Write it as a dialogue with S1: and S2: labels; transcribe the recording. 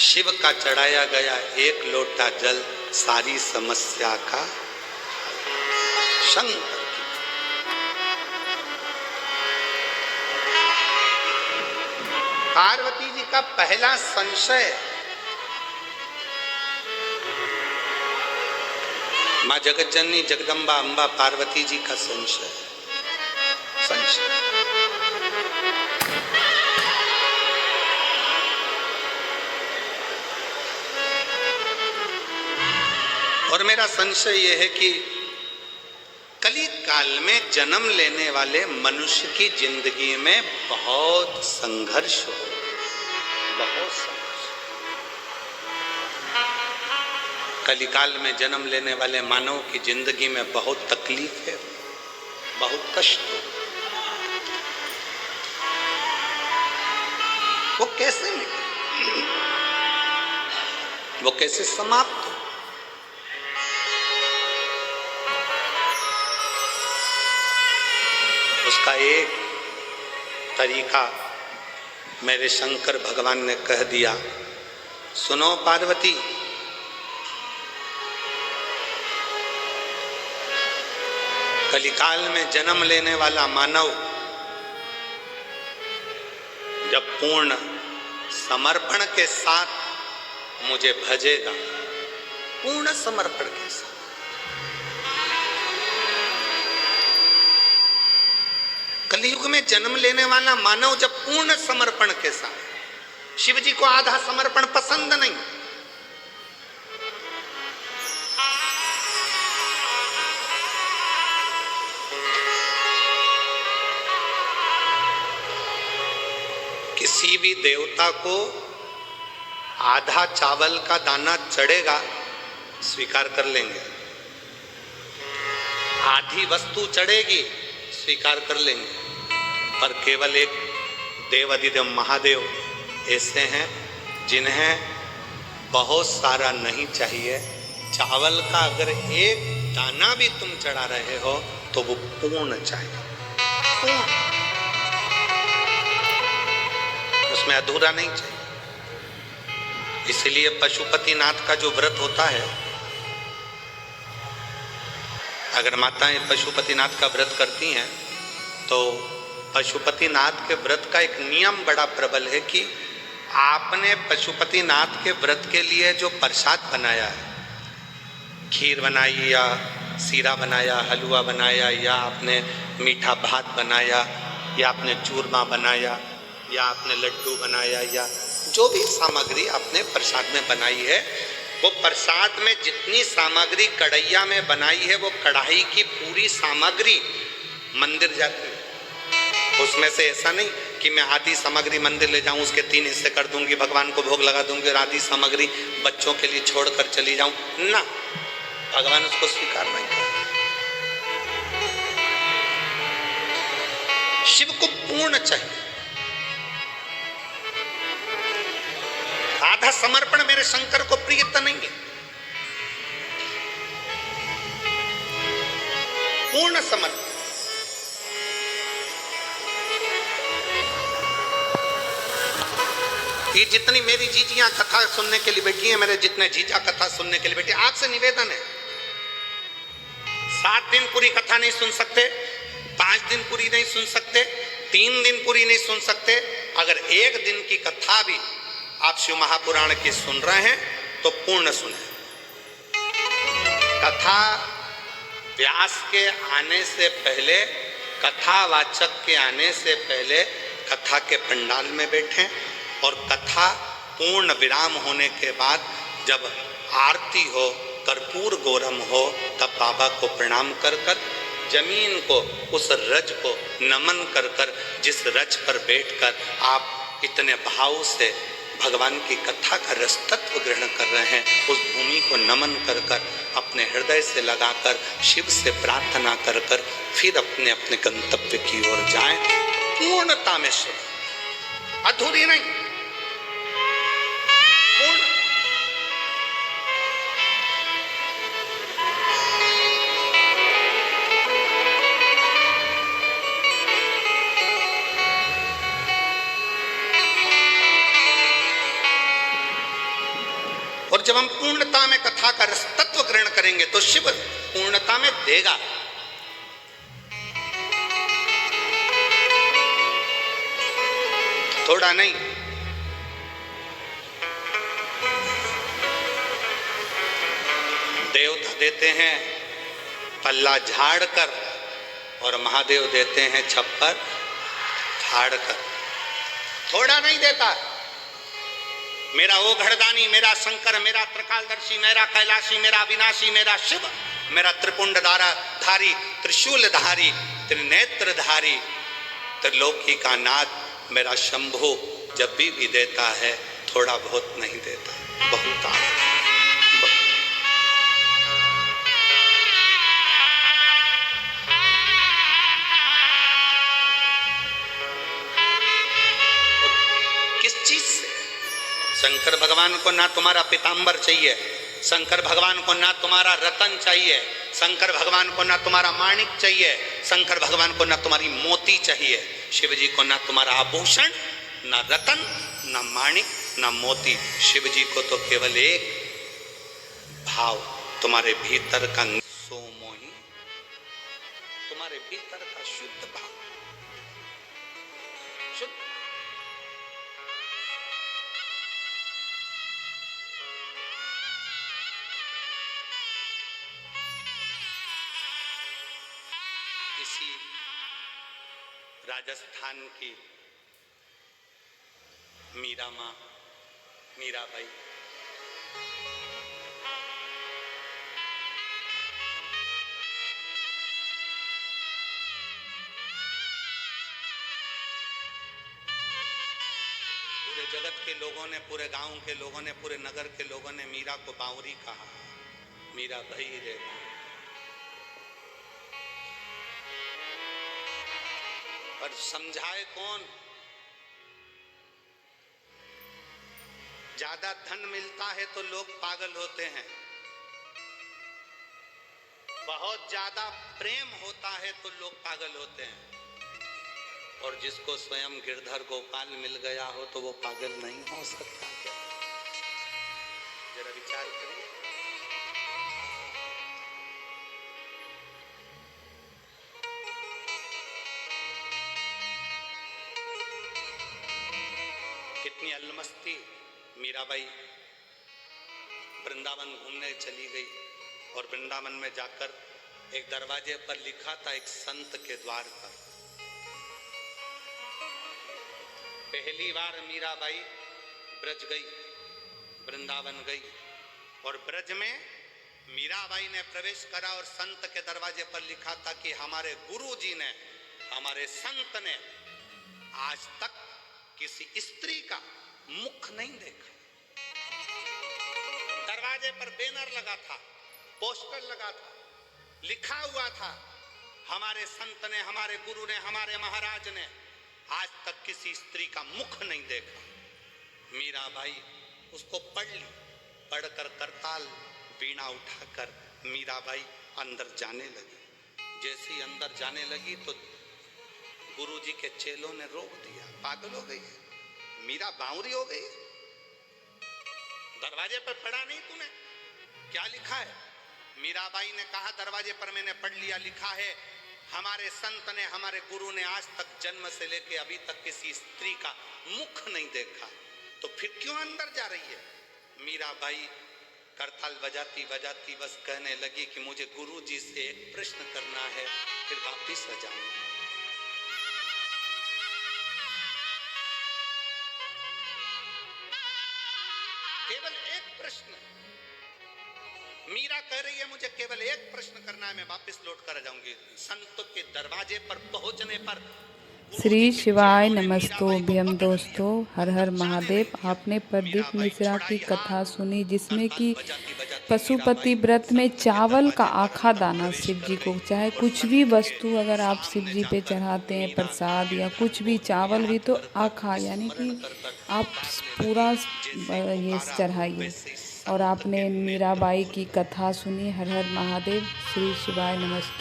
S1: शिव का चढ़ाया गया एक लोटा जल सारी समस्या का शंकर की। पार्वती जी का पहला संशय मां जगत जननी जगदम्बा अंबा पार्वती जी का संशय और मेरा संशय यह है कि कली काल में जन्म लेने वाले मनुष्य की जिंदगी में बहुत संघर्ष हो, बहुत संघर्ष। कलिकाल में जन्म लेने वाले मानव की जिंदगी में बहुत तकलीफ है, बहुत कष्ट हो। वो कैसे मिटे, वो कैसे समाप्त हो? उसका एक तरीका मेरे शंकर भगवान ने कह दिया, सुनो पार्वती, कलिकाल में जन्म लेने वाला मानव जब पूर्ण समर्पण के साथ मुझे भजेगा, पूर्ण समर्पण के साथ, कलयुग में जन्म लेने वाला मानव जब पूर्ण समर्पण के साथ, शिव जी को आधा समर्पण पसंद नहीं, किसी भी देवता को आधा चावल का दाना चढ़ेगा स्वीकार कर लेंगे, आधी वस्तु चढ़ेगी स्वीकार कर लेंगे, पर केवल एक देवाधिदेव महादेव ऐसे हैं जिन्हें बहुत सारा नहीं चाहिए। चावल का अगर एक दाना भी तुम चढ़ा रहे हो तो वो पूर्ण चाहिए, पूर्ण, उसमें अधूरा नहीं चाहिए। इसलिए पशुपतिनाथ का जो व्रत होता है, अगर माताएं पशुपतिनाथ का व्रत करती हैं तो पशुपतिनाथ के व्रत का एक नियम बड़ा प्रबल है कि आपने पशुपतिनाथ के व्रत के लिए जो प्रसाद बनाया है, खीर बनाई या सीरा बनाया, हलवा बनाया, या आपने मीठा भात बनाया, या आपने चूरमा बनाया, या आपने लड्डू बनाया, या जो भी सामग्री आपने प्रसाद में बनाई है, वो प्रसाद में जितनी सामग्री कढ़ैया में बनाई है वो कढ़ाई की पूरी सामग्री मंदिर जाती है। उसमें से ऐसा नहीं कि मैं आधी सामग्री मंदिर ले जाऊं, उसके 3 हिस्से कर दूंगी, भगवान को भोग लगा दूंगी और आधी सामग्री बच्चों के लिए छोड़कर चली जाऊं ना, भगवान उसको स्वीकार नहीं करते। शिव को पूर्ण चाहिए, आधा समर्पण मेरे शंकर को प्रियता नहीं है, पूर्ण समर्पण। ये जितनी मेरी जीजियां कथा सुनने के लिए बैठी हैं, मेरे जितने जीजा कथा सुनने के लिए बैठे, आपसे निवेदन है, 7 दिन पूरी कथा नहीं सुन सकते, 5 दिन पूरी नहीं सुन सकते, 3 दिन पूरी नहीं सुन सकते, अगर 1 दिन की कथा भी आप शिव महापुराण की सुन रहे हैं तो पूर्ण सुने। कथा व्यास के आने से पहले, कथावाचक के आने से पहले कथा के पंडाल में बैठें और कथा पूर्ण विराम होने के बाद जब आरती हो, कर्पूर गौरम हो, तब बाबा को प्रणाम कर कर, जमीन को, उस रज को नमन कर कर, जिस रज पर बैठकर आप इतने भाव से भगवान की कथा का रस तत्व ग्रहण कर रहे हैं, उस भूमि को नमन कर कर, अपने हृदय से लगाकर, शिव से प्रार्थना कर कर, फिर अपने अपने गंतव्य की ओर जाएं, पूर्णता में शिव, अधूरी नहीं, पूर्ण। और जब हम पूर्णता में कथा का रस तत्व ग्रहण करेंगे तो शिव पूर्णता में देगा। थोड़ा नहीं, देवता देते हैं पल्ला झाड़ कर और महादेव देते हैं छप्पर फाड़ कर, थोड़ा नहीं देता। मेरा वो घड़दानी, मेरा शंकर, मेरा त्रिकालदर्शी, मेरा कैलाशी, मेरा विनाशी, मेरा शिव, मेरा त्रिपुंडधारी, त्रिशूलधारी, त्रिनेत्रधारी, त्रिलोकी का नाथ मेरा शंभु जब भी देता है थोड़ा बहुत नहीं देता, बहुत आता। किस चीज से? शंकर भगवान को ना तुम्हारा पीतांबर चाहिए, शंकर भगवान को ना तुम्हारा रतन चाहिए, शंकर भगवान को ना तुम्हारा माणिक चाहिए, शंकर भगवान को ना तुम्हारी मोती चाहिए, शिव जी को ना तुम्हारा आभूषण, ना रतन, ना माणिक, ना मोती। शिव जी को तो केवल एक भाव, तुम्हारे भीतर का सोमोही, तुम्हारे भीतर का शुद्ध भाव, शुद्ध। इसी राजस्थान की मीरा माँ, मीराबाई, पूरे जगत के लोगों ने, पूरे गांव के लोगों ने, पूरे नगर के लोगों ने मीरा को बावरी कहा, मीराबाई रे। पर समझाए कौन? ज्यादा धन मिलता है तो लोग पागल होते हैं, बहुत ज्यादा प्रेम होता है तो लोग पागल होते हैं, और जिसको स्वयं गिरधर गोपाल मिल गया हो तो वो पागल नहीं हो सकता क्या? जरा विचार करिए। कितनी अलमस्ती। मीराबाई वृंदावन घूमने चली गई और वृंदावन में जाकर एक दरवाजे पर लिखा था, एक संत के द्वार पर। पहली बार मीराबाई ब्रज गई, वृंदावन गई, और ब्रज में मीराबाई ने प्रवेश करा और संत के दरवाजे पर लिखा था कि हमारे गुरु जी ने, हमारे संत ने आज तक किसी स्त्री का मुख नहीं देखा। दरवाजे पर बैनर लगा था, पोस्टर लगा था, लिखा हुआ था, हमारे संत ने, हमारे गुरु ने, हमारे महाराज ने आज तक किसी स्त्री का मुख नहीं देखा। मीराबाई उसको पढ़ ली, पढ़कर करताल वीणा उठाकर मीराबाई अंदर जाने लगी। जैसे ही अंदर जाने लगी तो गुरुजी के चेलों ने रोक दिया, पागल हो गई, मीरा बावरी हो गई, दरवाजे पर पढ़ा नहीं तूने, क्या लिखा है? मीराबाई ने कहा, दरवाजे पर मैंने पढ़ लिया, लिखा है हमारे संत ने, हमारे गुरु ने आज तक जन्म से लेके अभी तक किसी स्त्री का मुख नहीं देखा, तो फिर क्यों अंदर जा रही है? मीराबाई करताल बजाती बजाती बस कहने लगी कि मुझे गुरु जी से एक प्रश्न करना है, फिर वापिस आ जाऊंगी। केवल एक प्रश्न, मीरा कह रही है मुझे केवल एक प्रश्न करना है, मैं वापस लौट कर आ जाऊंगी। संत के दरवाजे पर पहुंचने पर
S2: श्री शिवाय नमस्तोभ्यम। दोस्तों, हर हर महादेव। आपने प्रदीप मिश्रा की कथा सुनी जिसमें कि पशुपति व्रत में चावल का आखा दाना शिव जी को, चाहे कुछ भी वस्तु अगर आप शिव जी पे चढ़ाते हैं, प्रसाद या कुछ भी, चावल भी, तो आखा यानी कि आप पूरा ये चढ़ाइए। और आपने मीराबाई की कथा सुनी। हर हर महादेव। श्री शिवाय नमस्ते।